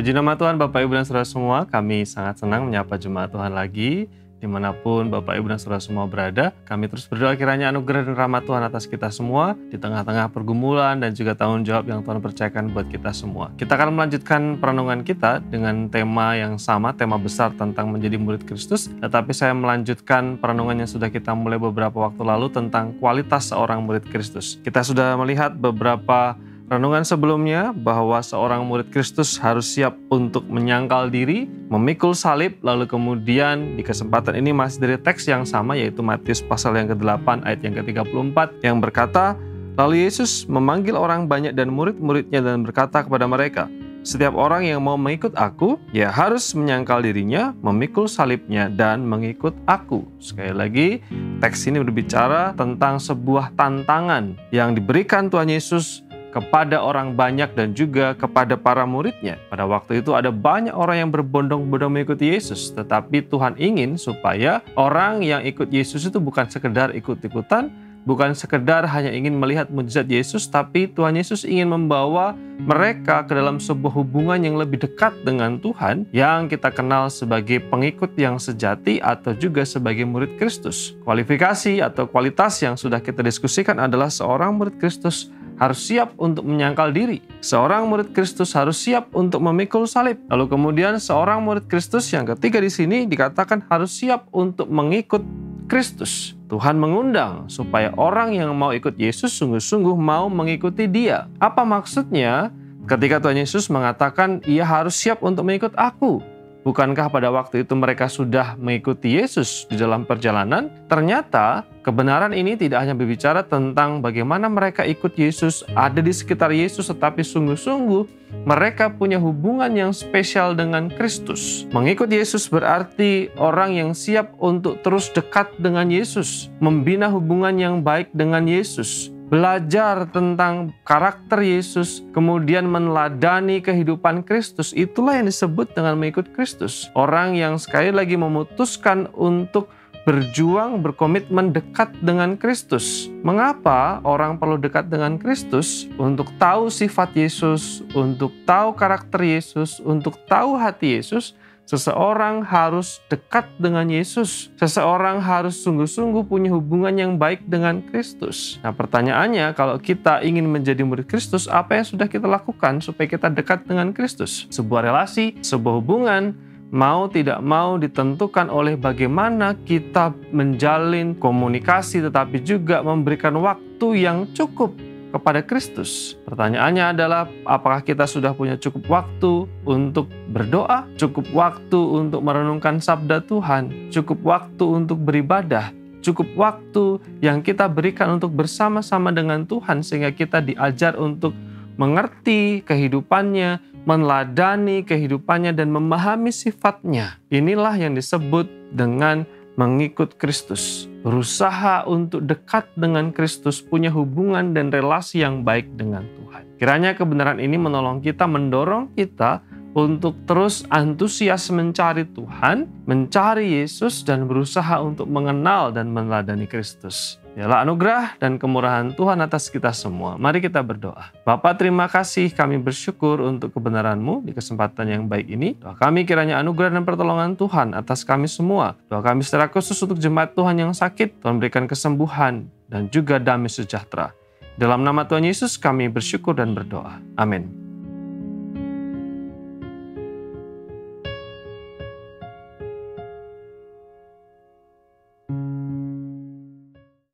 Puji nama Tuhan Bapak Ibu dan Saudara semua, kami sangat senang menyapa jemaat Tuhan lagi. Dimanapun Bapak Ibu dan Saudara semua berada, kami terus berdoa kiranya anugerah dan rahmat Tuhan atas kita semua di tengah-tengah pergumulan dan juga tanggung jawab yang Tuhan percayakan buat kita semua. Kita akan melanjutkan perenungan kita dengan tema yang sama, tema besar tentang menjadi murid Kristus. Tetapi saya melanjutkan perenungan yang sudah kita mulai beberapa waktu lalu tentang kualitas seorang murid Kristus. Kita sudah melihat beberapa renungan sebelumnya bahwa seorang murid Kristus harus siap untuk menyangkal diri, memikul salib, lalu kemudian di kesempatan ini masih dari teks yang sama yaitu Matius pasal yang ke-8 ayat yang ke-34 yang berkata, lalu Yesus memanggil orang banyak dan murid-muridnya dan berkata kepada mereka, setiap orang yang mau mengikut aku, ya harus menyangkal dirinya, memikul salibnya dan mengikut aku. Sekali lagi, teks ini berbicara tentang sebuah tantangan yang diberikan Tuhan Yesus kepada orang banyak dan juga kepada para muridnya. Pada waktu itu ada banyak orang yang berbondong-bondong mengikuti Yesus, tetapi Tuhan ingin supaya orang yang ikut Yesus itu bukan sekedar ikut-ikutan, bukan sekedar hanya ingin melihat mukjizat Yesus, tapi Tuhan Yesus ingin membawa mereka ke dalam sebuah hubungan yang lebih dekat dengan Tuhan, yang kita kenal sebagai pengikut yang sejati atau juga sebagai murid Kristus. Kualifikasi atau kualitas yang sudah kita diskusikan adalah seorang murid Kristus harus siap untuk menyangkal diri. Seorang murid Kristus harus siap untuk memikul salib. Lalu kemudian seorang murid Kristus yang ketiga di sini dikatakan harus siap untuk mengikut Kristus. Tuhan mengundang supaya orang yang mau ikut Yesus sungguh-sungguh mau mengikuti Dia. Apa maksudnya ketika Tuhan Yesus mengatakan ia harus siap untuk mengikut aku? Bukankah pada waktu itu mereka sudah mengikuti Yesus di dalam perjalanan? Ternyata kebenaran ini tidak hanya berbicara tentang bagaimana mereka ikut Yesus, ada di sekitar Yesus, tetapi sungguh-sungguh mereka punya hubungan yang spesial dengan Kristus. Mengikut Yesus berarti orang yang siap untuk terus dekat dengan Yesus, membina hubungan yang baik dengan Yesus, belajar tentang karakter Yesus, kemudian meneladani kehidupan Kristus. Itulah yang disebut dengan mengikut Kristus. Orang yang sekali lagi memutuskan untuk berjuang, berkomitmen dekat dengan Kristus. Mengapa orang perlu dekat dengan Kristus? Untuk tahu sifat Yesus, untuk tahu karakter Yesus, untuk tahu hati Yesus. Seseorang harus dekat dengan Yesus. Seseorang harus sungguh-sungguh punya hubungan yang baik dengan Kristus. Nah, pertanyaannya, kalau kita ingin menjadi murid Kristus, apa yang sudah kita lakukan supaya kita dekat dengan Kristus? Sebuah relasi, sebuah hubungan, mau tidak mau ditentukan oleh bagaimana kita menjalin komunikasi, tetapi juga memberikan waktu yang cukup kepada Kristus. Pertanyaannya adalah, apakah kita sudah punya cukup waktu untuk berdoa, cukup waktu untuk merenungkan sabda Tuhan, cukup waktu untuk beribadah, cukup waktu yang kita berikan untuk bersama-sama dengan Tuhan sehingga kita diajar untuk mengerti kehidupannya, meneladani kehidupannya dan memahami sifatnya. Inilah yang disebut dengan mengikut Kristus, berusaha untuk dekat dengan Kristus, punya hubungan dan relasi yang baik dengan Tuhan. Kiranya kebenaran ini menolong kita, mendorong kita untuk terus antusias mencari Tuhan, mencari Yesus, dan berusaha untuk mengenal dan meneladani Kristus. Biarlah anugerah dan kemurahan Tuhan atas kita semua. Mari kita berdoa. Bapa, terima kasih, kami bersyukur untuk kebenaran-Mu di kesempatan yang baik ini. Doa kami kiranya anugerah dan pertolongan Tuhan atas kami semua. Doa kami secara khusus untuk jemaat Tuhan yang sakit, Tuhan berikan kesembuhan dan juga damai sejahtera. Dalam nama Tuhan Yesus kami bersyukur dan berdoa. Amin.